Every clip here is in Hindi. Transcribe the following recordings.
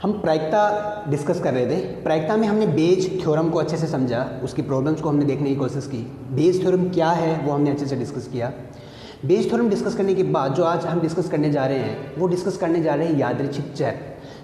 हम प्रायिकता डिस्कस कर रहे थे। प्रायिकता में हमने बेज थ्योरम को अच्छे से समझा, उसकी प्रॉब्लम्स को हमने देखने की कोशिश की। बेज थ्योरम क्या है वो हमने अच्छे से डिस्कस किया। बेज थ्योरम डिस्कस करने के बाद जो आज हम डिस्कस करने जा रहे हैं वो डिस्कस करने जा रहे हैं यादृच्छिक चर।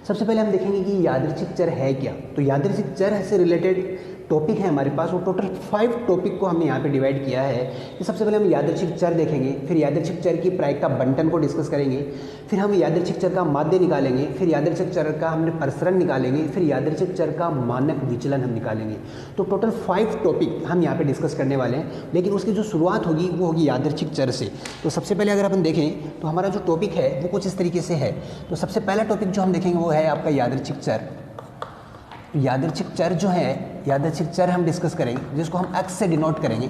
सबसे पहले हम देखेंगे कि यादृच्छिक चर है क्या। तो यादृच्छिक चर से रिलेटेड टॉपिक है हमारे पास, वो टोटल 5 टॉपिक को हमने यहाँ पे डिवाइड किया है। कि सबसे पहले हम यादृच्छिक चर देखेंगे, फिर यादृच्छिक चर की प्रायिकता बंटन को डिस्कस करेंगे, फिर हम यादृच्छिक चर का माध्य निकालेंगे, फिर यादृच्छिक चर का हमने प्रसरण निकालेंगे, फिर यादृच्छिक चर का मानक विचलन हम निकालेंगे। तो टोटल 5 टॉपिक हम यहाँ पे डिस्कस करने वाले हैं, लेकिन उसकी जो शुरुआत होगी वो होगी यादृच्छिक चर से। तो सबसे पहले अगर अपन देखें तो हमारा जो टॉपिक है वो कुछ इस तरीके से है। तो सबसे पहला टॉपिक जो हम देखेंगे वो है आपका यादृच्छिक चर। यादृच्छिक चर जो है, यादृच्छिक चर हम डिस्कस करेंगे जिसको हम x से डिनोट करेंगे।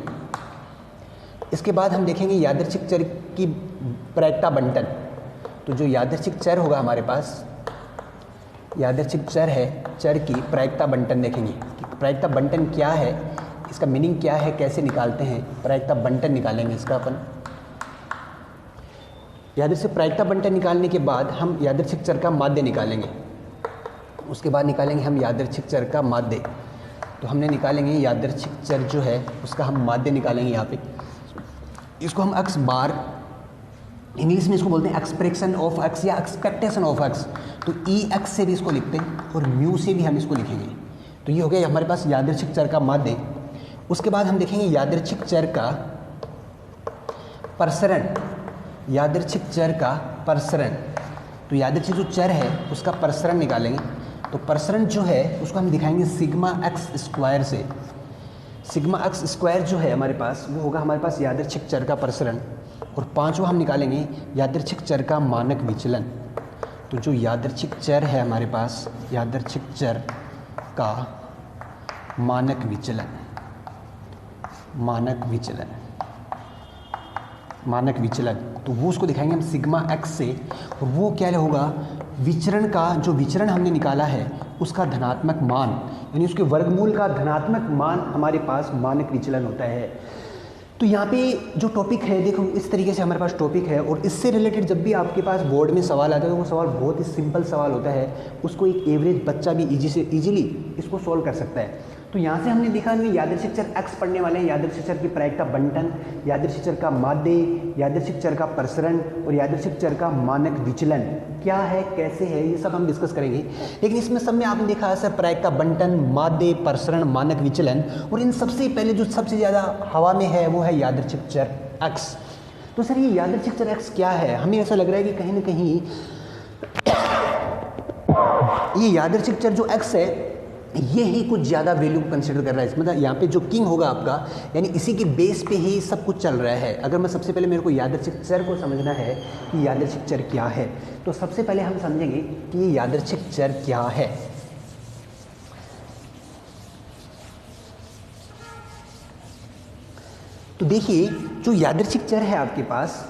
इसके बाद हम देखेंगे यादृच्छिक चर की प्रायिकता बंटन। तो जो यादृच्छिक चर होगा हमारे पास, यादृच्छिक चर है, चर की प्रायिकता बंटन देखेंगे। प्रायिकता बंटन क्या है, इसका मीनिंग क्या है, कैसे निकालते हैं, प्रायिकता बंटन निकालेंगे इसका अपन। यादृच्छिक प्रायिकता बंटन निकालने के बाद हम यादृच्छिक चर का माध्य निकालेंगे। उसके बाद निकालेंगे हम यादृच्छिक चर का माध्य। तो हमने निकालेंगे यादृच्छिक चर जो है उसका हम माध्य निकालेंगे यहाँ पे। इसको हम x बार, इंग्लिश में इसको बोलते हैं एक्सप्रेशन ऑफ x या एक्सपेक्टेशन ऑफ x। तो ई एक्स से भी इसको लिखते हैं और म्यू से भी हम इसको लिखेंगे। तो ये हो गया हमारे पास यादृच्छिक चर का माध्य। उसके बाद हम देखेंगे यादृच्छिक चर का प्रसरण। यादृच्छिक चर का प्रसरण, तो यादृच्छिक जो चर है उसका प्रसरण निकालेंगे। तो प्रसरण जो है उसको हम दिखाएंगे सिग्मा एक्स स्क्वायर से। सिग्मा एक्स स्क्वायर जो है हमारे पास वो होगा हमारे पास यादृच्छिक चर का प्रसरण। और पांचवा हम निकालेंगे यादृच्छिक चर का मानक विचलन। तो जो यादृच्छिक चर है हमारे पास, यादृच्छिक चर का मानक विचलन, मानक विचलन, मानक विचलन, तो वो उसको दिखाएंगे हम सिग्मा एक्स से। और वो क्या होगा, विचरण का, जो विचरण हमने निकाला है उसका धनात्मक मान, यानी उसके वर्गमूल का धनात्मक मान हमारे पास मानक विचलन होता है। तो यहाँ पे जो टॉपिक है देखो इस तरीके से हमारे पास टॉपिक है। और इससे रिलेटेड जब भी आपके पास बोर्ड में सवाल आता है तो वो सवाल बहुत ही सिंपल सवाल होता है, उसको एक एवरेज बच्चा भी इजीली इसको सॉल्व कर सकता है। तो यहाँ से हमने देखा कि यादृच्छिक चर x पढ़ने वाले हैं, यादृच्छिक चर की प्रायिकता बंटन, यादृच्छिक चर का माध्य, यादृच्छिक चर का प्रसरण और यादृच्छिक चर का मानक विचलन क्या है, कैसे है, ये सब हम डिस्कस करेंगे। लेकिन इसमें सब में आपने देखा है सर प्रायिकता बंटन, माध्य, प्रसरण, मानक विचलन, और इन सबसे पहले जो सबसे ज़्यादा हवा में है वो है यादृच्छिक चर x। तो सर ये यादृच्छिक चर x क्या है, हमें ऐसा लग रहा है कि कहीं ना कहीं ये यादृच्छिक चर जो x है ये ही कुछ ज़्यादा वैल्यू कंसिडर कर रहा है। मतलब यहाँ पे जो किंग होगा आपका, यानी इसी के बेस पे ही सब कुछ चल रहा है। अगर मैं सबसे पहले मेरे को यादृच्छिक चर को समझना है कि यादृच्छिक चर क्या है, तो सबसे पहले हम समझेंगे कि ये यादृच्छिक चर क्या है। तो देखिए जो यादृच्छिक चर है आपके पास,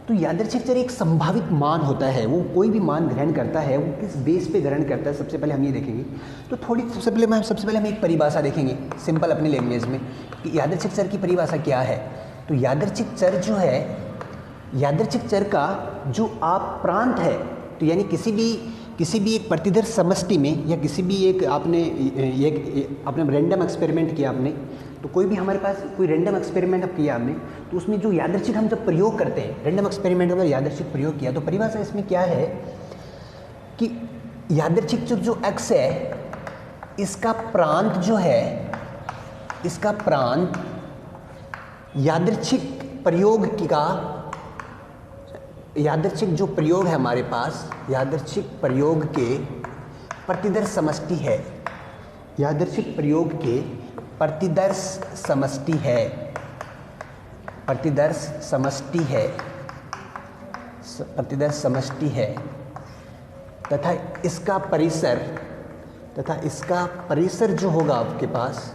तो यादृच्छिक चर एक संभावित मान होता है। वो कोई भी मान ग्रहण करता है, वो किस बेस पे ग्रहण करता है सबसे पहले हम ये देखेंगे। तो सबसे पहले हम एक परिभाषा देखेंगे सिंपल अपनी लैंग्वेज में कि यादृच्छिक चर की परिभाषा क्या है। तो यादृच्छिक चर जो है, यादृच्छिक चर का जो आप प्रांत है, तो यानी किसी भी एक प्रतिदर्श समष्टि में या किसी भी एक आपने रैंडम एक्सपेरिमेंट किया आपने, तो कोई भी हमारे पास कोई रैंडम एक्सपेरिमेंट अब किया आपने, तो उसमें जो यादृच्छिक हम जब प्रयोग करते हैं, रैंडम एक्सपेरिमेंट में यादृच्छिक प्रयोग किया, तो परिभाषा इसमें क्या है कि यादृच्छिक जो x है इसका प्रांत जो है, इसका प्रांत यादृच्छिक प्रयोग का, यादृच्छिक जो प्रयोग है हमारे पास, यादृच्छिक प्रयोग के प्रतिदर्श समष्टि है, यादृच्छिक प्रयोग के प्रतिदर्श समष्टि है, प्रतिदर्श समष्टि है, प्रतिदर्श समष्टि है, तथा इसका परिसर जो होगा आपके पास,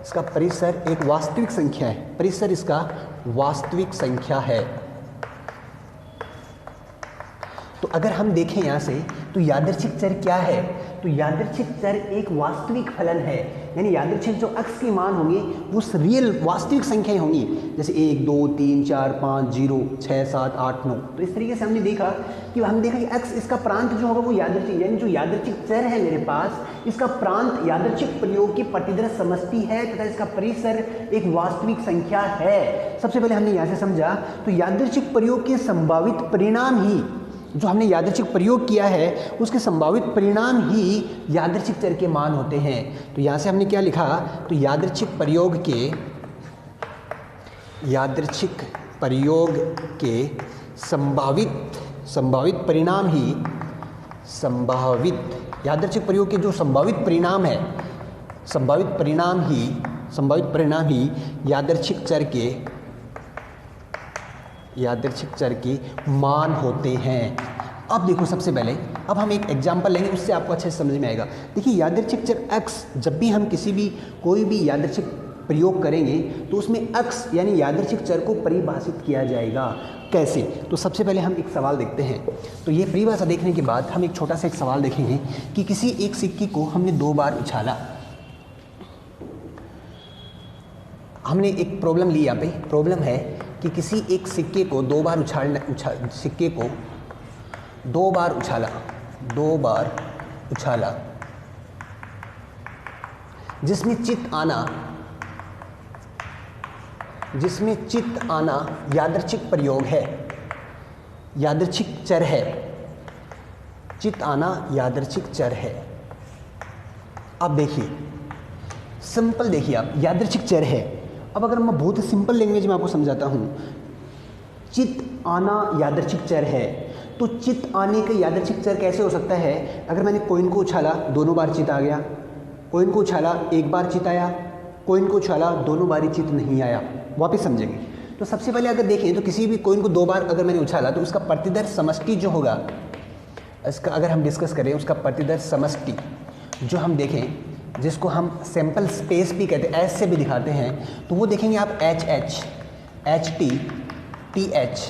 इसका परिसर एक वास्तविक संख्या है, परिसर इसका वास्तविक संख्या है। तो अगर हम देखें यहाँ से तो यादृच्छिक चर क्या है, तो यादृच्छिक चर एक वास्तविक फलन है, यानी यादृच्छिक जो अक्स के मान होंगे वो रियल वास्तविक संख्याएं होंगी, जैसे 1 2 3 4 5 0 6 7 8 9। तो इस तरीके से हमने देखा कि अक्स इसका प्रांत जो होगा वो यादृच्छिक, यानी जो यादृच्छिक चर है मेरे पास इसका प्रांत यादृच्छिक प्रयोग की प्रतिदर समष्टि है तथा इसका परिसर एक वास्तविक संख्या है। सबसे पहले हमने यहाँ से समझा तो यादृच्छिक प्रयोग के संभावित परिणाम ही, जो हमने यादृच्छिक प्रयोग किया है उसके संभावित परिणाम ही यादृच्छिक चर के मान होते हैं। तो यहाँ से हमने क्या लिखा, तो यादृच्छिक प्रयोग के संभावित परिणाम ही यादृच्छिक प्रयोग के जो संभावित परिणाम ही यादृच्छिक चर के मान होते हैं। अब देखो सबसे पहले अब हम एक एग्जांपल लेंगे, उससे आपको अच्छे से समझ में आएगा। देखिए यादृच्छिक चर x, जब भी हम कोई भी यादृच्छिक प्रयोग करेंगे तो उसमें x यानी यादृच्छिक चर को परिभाषित किया जाएगा। कैसे, तो सबसे पहले हम एक सवाल देखते हैं। तो ये परिभाषा देखने के बाद हम एक छोटा सा एक सवाल देखेंगे कि किसी एक सिक्के को हमने 2 बार उछाला। हमने एक प्रॉब्लम ली, यहाँ पे प्रॉब्लम है कि किसी एक सिक्के को 2 बार उछाला जिसमें चित आना यादृच्छिक प्रयोग है, यादृच्छिक चर है, चित आना यादृच्छिक चर है। अब देखिए सिंपल, देखिए आप यादृच्छिक चर है। अब अगर मैं बहुत सिंपल लैंग्वेज में आपको समझाता हूँ, चित आना यादृच्छिक चर है, तो चित आने का यादृच्छिक चर कैसे हो सकता है। अगर मैंने कॉइन को उछाला 2 बार चित आ गया, कॉइन को उछाला 1 बार चित आया, कॉइन को उछाला 2 बार चित नहीं आया। वापस समझेंगे तो सबसे पहले अगर देखें तो किसी भी कॉइन को 2 बार अगर मैंने उछाला तो उसका प्रतिदर समष्टि जो होगा, इसका अगर हम डिस्कस करें उसका प्रतिदर समष्टि जो हम देखें, जिसको हम सैंपल स्पेस भी कहते हैं, एच से भी दिखाते हैं, तो वो देखेंगे आप एच टी टी एच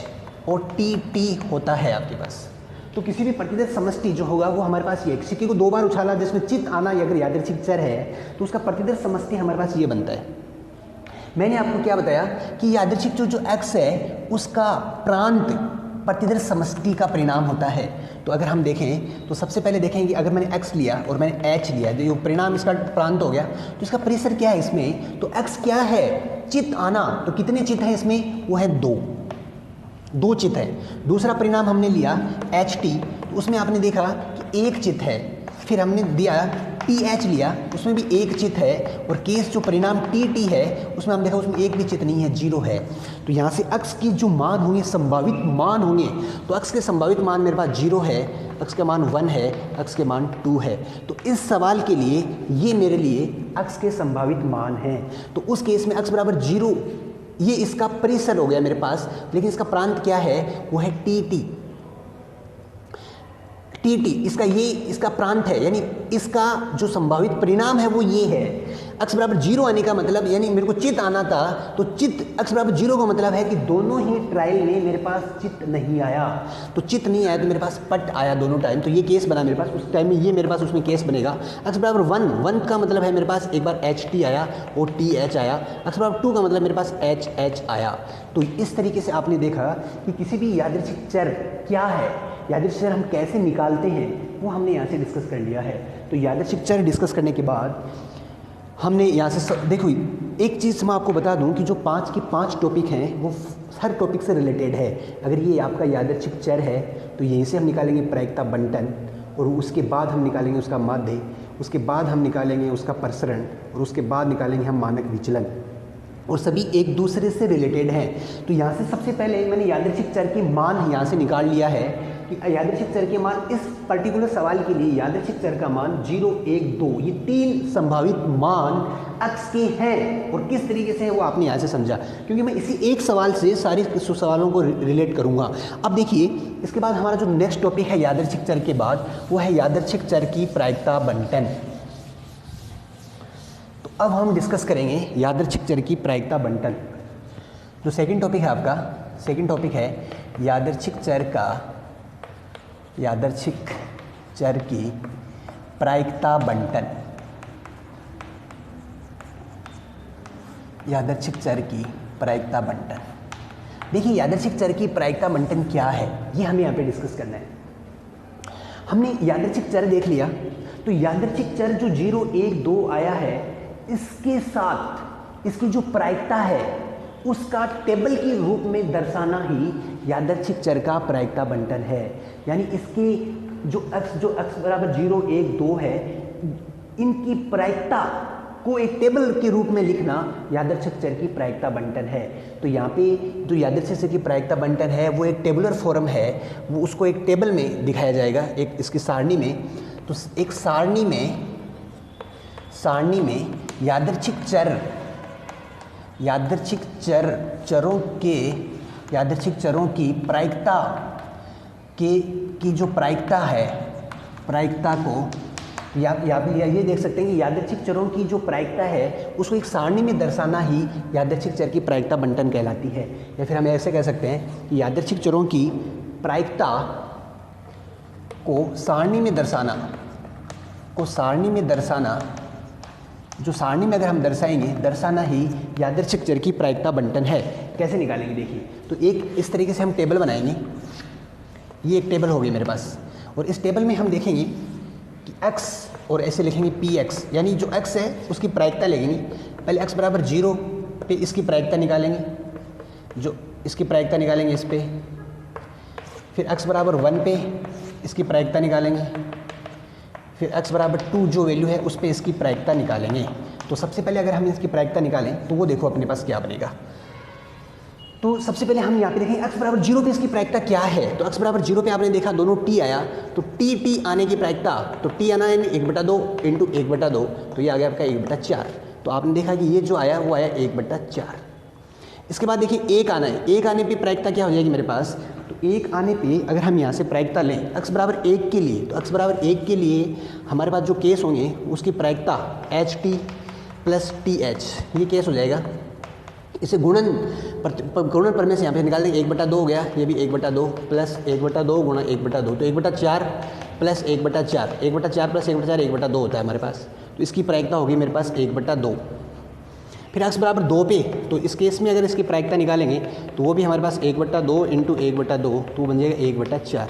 और टी टी होता है आपके पास। तो किसी भी प्रतिदर समष्टि जो होगा वो हमारे पास ये, सिक्के को 2 बार उछाला जिसमें चित आना अगर यादृच्छिक चर है तो उसका प्रतिदर समष्टि हमारे पास ये बनता है। मैंने आपको क्या बताया कि यादृच्छिक जो x है उसका प्रांत प्रतिदर समष्टि का परिणाम होता है। तो अगर हम देखें तो सबसे पहले देखेंगे अगर मैंने x लिया और मैंने h लिया, जो परिणाम इसका प्रांत हो गया, तो इसका परिसर क्या है इसमें, तो x क्या है, चित आना। तो कितने चित हैं इसमें, वो है 2 चित है। दूसरा परिणाम हमने लिया ht, तो उसमें आपने देखा कि 1 चित है। फिर हमने दिया TH लिया, उसमें भी 1 चित है, और केस जो परिणाम TT है उसमें हम देखा उसमें 1 भी चित नहीं है, 0 है। तो यहाँ से x की जो मान होंगे, संभावित मान होंगे, तो x के संभावित मान मेरे पास 0 है, x का मान 1 है, x के मान 2 है। तो इस सवाल के लिए ये मेरे लिए x के संभावित मान हैं। तो उस केस में x बराबर 0, ये इसका परिसर हो गया मेरे पास, लेकिन इसका प्रांत क्या है, वो है TT। इसका प्रांत है, यानी इसका जो संभावित परिणाम है वो ये है। x बराबर 0 आने का मतलब, यानी मेरे को चित आना था, तो चित x बराबर 0 का मतलब है कि दोनों ही ट्रायल में मेरे पास चित नहीं आया। तो चित नहीं आया तो मेरे पास पट आया दोनों टाइम, तो ये केस बना मेरे पास। उस टाइम में ये मेरे पास उसमें केस बनेगा। x बराबर 1 का मतलब है मेरे पास एक बार HT आया और TH आया। x बराबर 2 का मतलब मेरे पास HH आया। तो इस तरीके से आपने देखा कि किसी भी यादृच्छिक चर क्या है, यादृच्छिक चर हम कैसे निकालते हैं, वो हमने यहाँ से डिस्कस कर लिया है। तो यादृच्छिक चर डिस्कस करने के बाद हमने यहाँ से देखो, एक चीज़ मैं आपको बता दूँ कि जो 5 की 5 टॉपिक हैं वो हर टॉपिक से रिलेटेड है। अगर ये आपका यादृच्छिक चर है तो यहीं से हम निकालेंगे प्रायिकता बंटन, और उसके बाद हम निकालेंगे उसका माध्य, उसके बाद हम निकालेंगे उसका प्रसरण, और उसके बाद निकालेंगे हम मानक विचलन, और सभी एक दूसरे से रिलेटेड हैं। तो यहाँ से सबसे पहले मैंने यादृच्छिक चर के मान यहाँ से निकाल लिया है कि यादृच्छिक चर के मान, इस पर्टिकुलर सवाल के लिए यादृच्छिक चर का मान 0, 1, 2, ये 3 संभावित मान x के हैं। और किस तरीके से है वो आपने यहाँ से समझा, क्योंकि मैं इसी एक सवाल से सारे सवालों को रिलेट करूँगा। अब देखिए इसके बाद हमारा जो नेक्स्ट टॉपिक है यादृच्छिक चर के बाद, वो है यादृच्छिक चर की प्रायिकता बंटन। तो अब हम डिस्कस करेंगे यादृच्छिक चर की प्रायिकता बंटन। जो सेकंड टॉपिक है आपका, सेकंड टॉपिक है यादृच्छिक चर का यादृच्छिक चर की प्रायिकता बंटन, यादृच्छिक चर की प्रायिकता बंटन। देखिए यादृच्छिक चर की प्रायिकता बंटन क्या है, ये हमें यहाँ पे डिस्कस करना है। हमने यादृच्छिक चर देख लिया, तो यादृच्छिक चर जो 0, 1, 2 आया है, इसके साथ इसकी जो प्रायिकता है उसका टेबल के रूप में दर्शाना ही यादृच्छिक चर का प्रायिकता बंटन है। यानी इसके जो x बराबर 0, 1, 2 है, इनकी प्रायिकता को एक टेबल के रूप में लिखना यादृच्छिक चर की प्रायिकता बंटन है। तो यहाँ पे जो यादृच्छिक चर की प्रायिकता बंटन है वो एक टेबुलर फॉर्म है, वो उसको एक टेबल में दिखाया जाएगा, एक इसकी सारणी में। तो एक सारणी में यादृच्छिक चरों की प्रायिकता की जो प्रायिकता है, प्रायिकता को या ये देख सकते हैं कि यादृच्छिक चरों की जो प्रायिकता है उसको एक सारणी में दर्शाना ही यादृच्छिक चर की प्रायिकता बंटन कहलाती है। या फिर हम ऐसे कह सकते हैं कि यादृच्छिक चरों की प्रायिकता को सारणी में दर्शाना, जो सारणी में अगर हम दर्शाना ही यादृच्छिक चर की प्रायिकता बंटन है। कैसे निकालेंगे देखिए, तो एक इस तरीके से हम टेबल बनाएंगे। ये एक टेबल होगी मेरे पास, और इस टेबल में हम देखेंगे कि x और ऐसे लिखेंगे px, यानी जो x है उसकी प्रायिकता लेंगे। पहले x बराबर 0 पे इसकी प्रायिकता निकालेंगे, जो इसकी प्रायिकता निकालेंगे इस पे। फिर x बराबर 1 पे इसकी प्रायिकता निकालेंगे। फिर x बराबर 2 जो वैल्यू है उस पे इसकी प्रायिकता निकालेंगे। तो सबसे पहले अगर हम इसकी प्रायिकता निकालें तो वो देखो अपने पास क्या बनेगा। तो सबसे पहले हम यहाँ पे देखें x बराबर 0 पे इसकी प्रायिकता क्या है। तो x बराबर 0 पे आपने देखा दोनों t आया, तो t आने की प्रायिकता, तो t आना है 1/2 इंटू 1/2, तो ये आ गया आपका 1/4। तो आपने देखा कि ये जो आया वो आया 1/4। इसके बाद देखिए 1 आना है, 1 आने पे प्रायिकता क्या हो जाएगी मेरे पास। तो 1 आने पे अगर हम यहाँ से प्रायिकता लें x बराबर 1 के लिए, तो x बराबर 1 के लिए हमारे पास जो केस होंगे उसकी प्रायिकता ht प्लस th, ये केस हो जाएगा। इसे गुणन प्रमेय से यहाँ पे निकाल देंगे, 1/2 हो गया, ये भी 1/2 प्लस 1/2 गुणा 1/2, तो 1/4 प्लस 1/4, 1/4 प्लस 1/4 1/2 होता है हमारे पास। तो इसकी प्रायिकता होगी मेरे पास 1/2। फिर x बराबर 2 पे, तो इस केस में अगर इसकी प्रायिकता निकालेंगे तो वो भी हमारे पास 1/2 इंटू 1/2, तो बन जाएगा 1/4,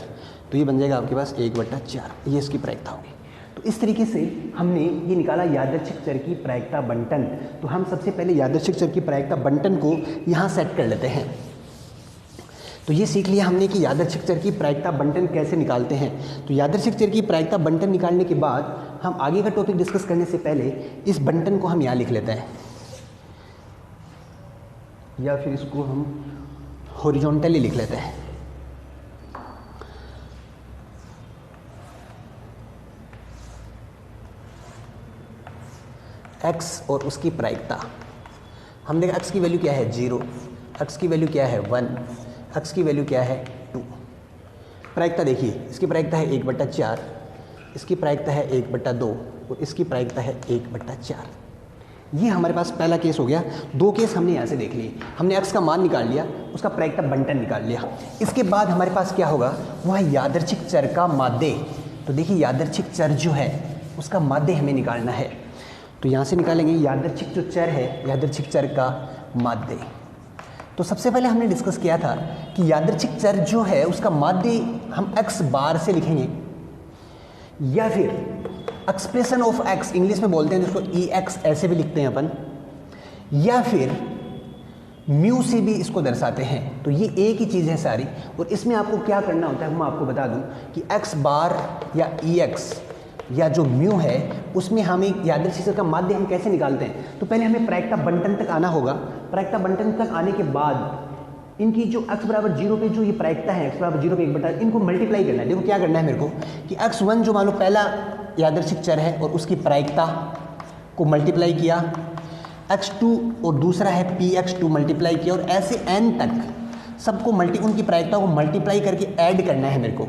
तो ये बन जाएगा आपके पास 1/4, ये इसकी प्रायिकता होगी। तो इस तरीके से हमने ये निकाला यादृच्छिक चर की प्रायिकता बंटन। तो हम सबसे पहले यादृच्छिक चर की प्रायिकता बंटन को यहाँ सेट कर लेते हैं। तो ये सीख लिया हमने कि यादृच्छिक चर की प्रायिकता बंटन कैसे निकालते हैं। तो यादृच्छिक चर की प्रायिकता बंटन निकालने के बाद हम आगे का टॉपिक डिस्कस करने से पहले इस बंटन को हम यहाँ लिख लेते हैं, या फिर इसको हम हॉरिजॉन्टली लिख लेते हैं। x और उसकी प्रायिकता, हम देखें x की वैल्यू क्या है 0, x की वैल्यू क्या है 1, x की वैल्यू क्या है 2। प्रायिकता देखिए, इसकी प्रायिकता है 1/4, इसकी प्रायिकता है 1/2 और इसकी प्रायिकता है 1/4। ये हमारे पास पहला केस हो गया। 2 केस हमने यहाँ से देख लिए, हमने x का मान निकाल लिया, उसका प्रायिकता बंटन निकाल लिया। इसके बाद हमारे पास क्या होगा, वह है यादृच्छिक चर का माध्य। तो देखिए यादृच्छिक चर जो है उसका माध्य हमें निकालना है। तो यहाँ से निकालेंगे यादृच्छिक जो चर है, यादृच्छिक चर का माध्य। तो सबसे पहले हमने डिस्कस किया था कि यादृच्छिक चर जो है उसका माध्य हम x बार से लिखेंगे, या फिर एक्सप्रेशन ऑफ x इंग्लिश में बोलते हैं जिसको ex ऐसे भी लिखते हैं अपन, या फिर म्यू से भी इसको दर्शाते हैं। तो ये एक ही चीज़ है सारी, और इसमें आपको क्या करना होता है मैं आपको बता दूं कि x बार या ex या जो म्यू है उसमें हमें यादृच्छिक चर का माध्य हम कैसे निकालते हैं। तो पहले हमें प्रायिकता बंटन तक आना होगा। प्रायिकता बंटन तक आने के बाद इनकी जो x बराबर 0 पे जो ये प्रायिकता है, x बराबर 0 पे 1/, इनको मल्टीप्लाई करना है। देखो क्या करना है मेरे को कि x1 जो मान लो पहला यादृच्छिक चर है और उसकी प्रायिकता को मल्टीप्लाई किया, x2 और दूसरा है px2 मल्टीप्लाई किया, और ऐसे n तक सबको उनकी प्रायिकता को मल्टीप्लाई करके ऐड करना है मेरे को।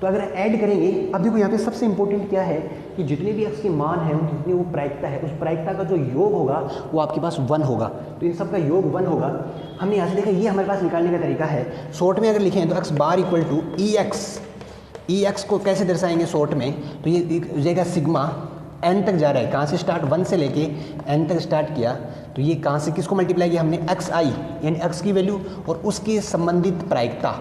तो अगर ऐड करेंगे, अब देखो यहाँ पे सबसे इंपॉर्टेंट क्या है कि जितने भी x के मान हैं जितनी वो प्रायिकता है, उस प्रायिकता का जो योग होगा वो आपके पास 1 होगा। तो इन सब का योग 1 होगा। हमने यहाँ से देखा ये हमारे पास निकालने का तरीका है। शॉर्ट में अगर लिखें तो x बार equal to ex e x को कैसे दर्शाएंगे शॉर्ट में, तो ये हो जाएगा सिग्मा एन तक जा रहा है, कहाँ से स्टार्ट 1 से लेके एन तक स्टार्ट किया, तो ये कहाँ से किसको मल्टीप्लाई किया हमने एक्स आई यानी एक्स की वैल्यू और उसकी संबंधित प्रायिकता,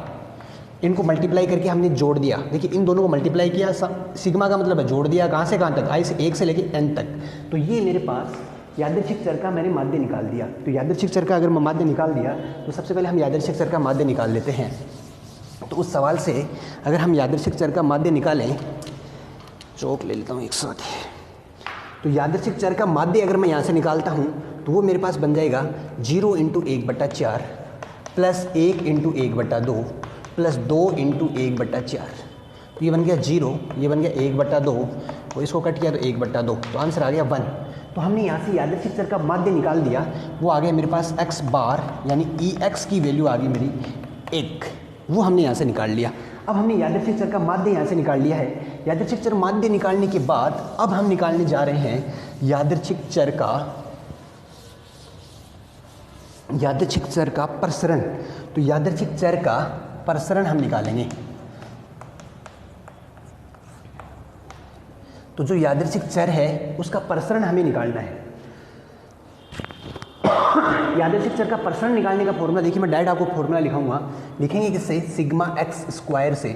इनको मल्टीप्लाई करके हमने जोड़ दिया। देखिए इन दोनों को मल्टीप्लाई किया, सिग्मा का मतलब है जोड़ दिया, कहाँ से कहाँ तक, आई से 1 से लेके एन तक। तो ये मेरे पास यादृच्छिक चर का मैंने माध्य निकाल दिया। तो यादृच्छिक चर का अगर मैं माध्य निकाल दिया तो सबसे पहले हम यादृच्छिक चर का माध्य निकाल लेते हैं। तो उस सवाल से अगर हम यादृच्छिक चर का माध्य निकालें, चौक ले लेता हूँ एक साथ, तो यादृच्छिक चर का माध्य अगर मैं यहाँ से निकालता हूँ तो वो मेरे पास बन जाएगा 0 × 1/4 प्लस 1 × 1/2 प्लस 2 × 1/4। तो ये बन गया 0, ये बन गया 1/2 और इसको कट किया तो 1/2, तो आंसर आ गया 1। तो हमने यहाँ से यादृच्छिक चर का माध्य निकाल दिया, वो आ गया मेरे पास x बार यानी ई एक्स की वैल्यू आ गई मेरी 1, वो हमने यहाँ से निकाल लिया। अब हमने यादृच्छिक चर का माध्य यहाँ से निकाल लिया है। यादृच्छिक चर माध्य निकालने के बाद अब हम निकालने जा रहे हैं यादृच्छिक चर का प्रसरण। तो यादृच्छिक चर का प्रसरण हम निकालेंगे। तो जो यादृच्छिक चर है उसका प्रसरण हमें निकालना है। यादृच्छिक चर का प्रसरण निकालने का फॉर्मूला देखिए, मैं डायरेक्ट आपको फॉर्मूला लिखाऊंगा। लिखेंगे किससे, सिग्मा एक्स स्क्वायर से।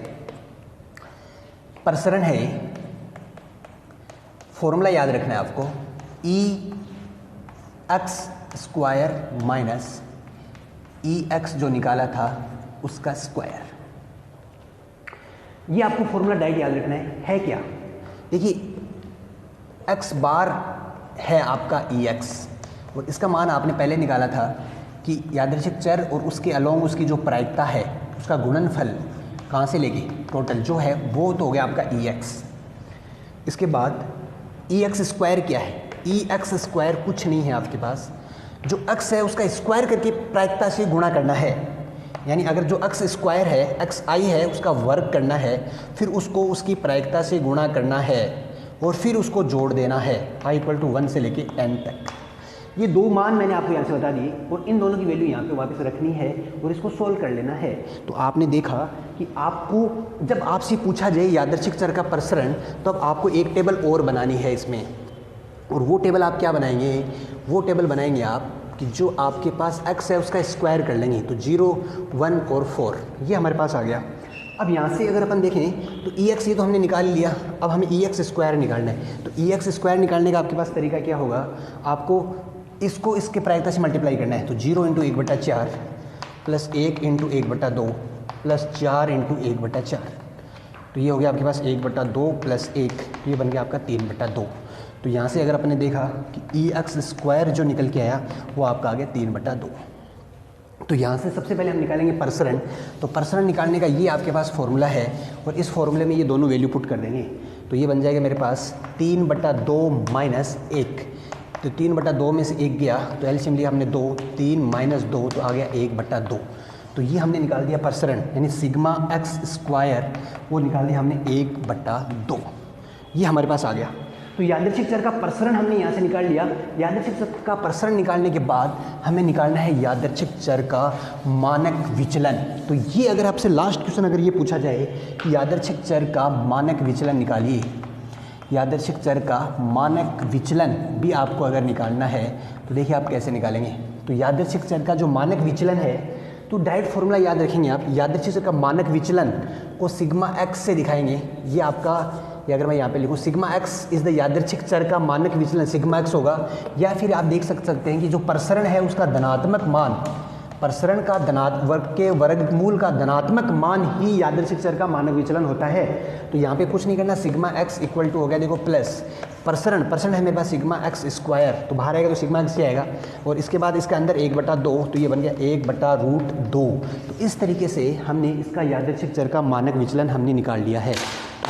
प्रसरण है, फॉर्मूला याद रखना है आपको, ई एक्स स्क्वायर माइनस ई एक्स जो निकाला था उसका स्क्वायर। ये आपको फॉर्मूला डायरेक्ट याद रखना है क्या, देखिए एक्स बार है आपका ई एक्स और इसका मान आपने पहले निकाला था कि यादृच्छिक चर और उसके अलोंग उसकी जो प्रायिकता है उसका गुणनफल कहाँ से लेके टोटल जो है वो तो हो गया आपका ई एक्स। इसके बाद ई एक्स स्क्वायर क्या है, ई एक्स स्क्वायर कुछ नहीं है आपके पास, जो एक्स है उसका स्क्वायर करके प्रायिकता से गुणा करना है। यानी अगर जो एक्स स्क्वायर है, एक्स आई है, उसका वर्ग करना है, फिर उसको उसकी प्रायिकता से गुणा करना है और फिर उसको जोड़ देना है i = 1 से लेके n तक। ये दो मान मैंने आपको यहाँ से बता दिए और इन दोनों की वैल्यू यहाँ पे वापस रखनी है और इसको सोल्व कर लेना है। तो आपने देखा कि आपको जब आपसे पूछा जाए यादृच्छिक चर का प्रसरण, तो अब आपको एक टेबल और बनानी है इसमें। और वो टेबल आप क्या बनाएंगे, वो टेबल बनाएंगे आप कि जो आपके पास x है उसका स्क्वायर कर लेंगे। तो 0, 1 और 4 ये हमारे पास आ गया। अब यहाँ से अगर अपन देखें तो ई एक्स ये तो हमने निकाल लिया, अब हमें ई एक्स स्क्वायर निकालना है। तो ई एक्स स्क्वायर निकालने का आपके पास तरीका क्या होगा, आपको इसको इसके प्रायिकता से मल्टीप्लाई करना है। तो 0 × 1/4 प्लस 1 × 1/2 प्लस 4 × 1/4, तो ये हो गया आपके पास 1/2 प्लस 1, तो ये बन गया आपका 3/2। तो यहाँ से अगर आपने देखा कि ई एक्स स्क्वायर जो निकल के आया वो आपका आ गया 3/2। तो यहाँ से सबसे पहले हम निकालेंगे प्रसरण। तो प्रसरण निकालने का ये आपके पास फॉर्मूला है और इस फॉर्मूले में ये दोनों वैल्यू पुट कर देंगे। तो ये बन जाएगा मेरे पास 3/2 माइनस 1। तो 3/2 में से 1 गया तो एलसीएम लिया हमने 2, 3 माइनस 2 तो आ गया 1/2। तो ये हमने निकाल दिया प्रसरण, यानी सिग्मा एक्स स्क्वायर वो निकाल दिया हमने 1/2, ये हमारे पास आ गया। तो यादृच्छिक चर का प्रसरण हमने यहाँ से निकाल लिया। यादृच्छिक चर का प्रसरण निकालने के बाद हमें निकालना है यादृच्छिक चर का मानक विचलन। तो ये अगर आपसे लास्ट क्वेश्चन अगर ये पूछा जाए कि यादृच्छिक चर का मानक विचलन निकालिए, यादृच्छिक चर का मानक विचलन भी आपको अगर निकालना है तो देखिए आप कैसे निकालेंगे। तो यादृच्छिक चर का जो मानक विचलन है तो डायरेक्ट फॉर्मूला याद रखेंगे आप, यादृच्छिक चर का मानक विचलन को सिग्मा एक्स से दिखाएंगे। ये आपका, या अगर मैं यहाँ पे लिखूँ सिग्मा एक्स इज़ द यादृच्छिक चर का मानक विचलन सिग्मा एक्स होगा। या फिर आप देख सकते हैं कि जो प्रसरण है उसका धनात्मक मान, प्रसरण का वर्ग के वर्गमूल का धनात्मक मान ही यादृच्छिक चर का मानक विचलन होता है। तो यहाँ पे कुछ नहीं करना, सिग्मा एक्स इक्वल टू हो गया देखो प्लस प्रसरण है मेरे पास सिग्मा एक्स स्क्वायर, तो बाहर आएगा तो सिग्मा एक्स ही आएगा और इसके बाद इसके अंदर 1/2, तो ये बन गया 1/√2। तो इस तरीके से हमने इसका यादृच्छिक चर का मानक विचलन हमने निकाल लिया है।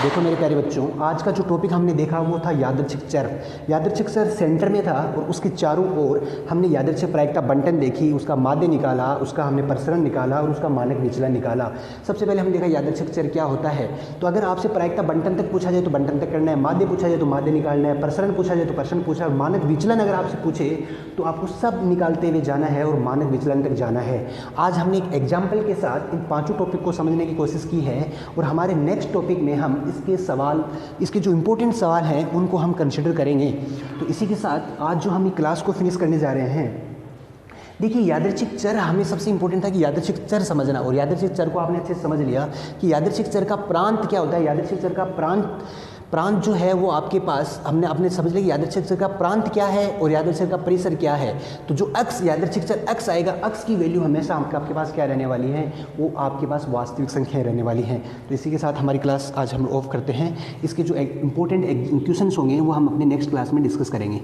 देखो मेरे प्यारे बच्चों, आज का जो टॉपिक हमने देखा वो था यादृच्छिक चर। यादृच्छिक चर सेंटर में था और उसके चारों ओर हमने यादृच्छिक प्रायिकता बंटन देखी, उसका माध्य निकाला, उसका हमने प्रसरण निकाला और उसका मानक विचलन निकाला। सबसे पहले हमने देखा यादृच्छिक चर क्या होता है। तो अगर आपसे प्रायिकता बंटन तक पूछा जाए तो बंटन तक करना है, माध्य पूछा जाए तो माध्य निकालना है, प्रसरण पूछा जाए तो प्रसरण पूछा है, मानक विचलन अगर आपसे पूछे तो आपको सब निकालते हुए जाना है और मानक विचलन तक जाना है। आज हमने एक एग्जाम्पल के साथ इन पाँचों टॉपिक को समझने की कोशिश की है और हमारे नेक्स्ट टॉपिक में हम इसके जो इम्पोर्टेंट सवाल हैं उनको हम कंसिडर करेंगे। तो इसी के साथ आज जो हम ये क्लास को फिनिश करने जा रहे हैं, देखिए यादृच्छिक चर हमें सबसे इंपॉर्टेंट था कि यादृच्छिक चर समझना, और यादृच्छिक चर को आपने अच्छे से समझ लिया कि यादृच्छिक चर का प्रांत क्या होता है। यादृच्छिक चर का प्रांत जो है वो आपके पास हमने अपने समझ लिया कि यादृच्छिक चर का प्रांत क्या है और यादृच्छिक चर का परिसर क्या है। तो जो अक्स यादृच्छिक चर अक्स आएगा, अक्स की वैल्यू हमेशा आपके पास क्या रहने वाली है, वो आपके पास वास्तविक संख्याएं रहने वाली हैं। तो इसी के साथ हमारी क्लास आज हम ऑफ करते हैं। इसके जो इंपॉर्टेंट क्वेश्चंस होंगे वो हम अपने नेक्स्ट क्लास में डिस्कस करेंगे।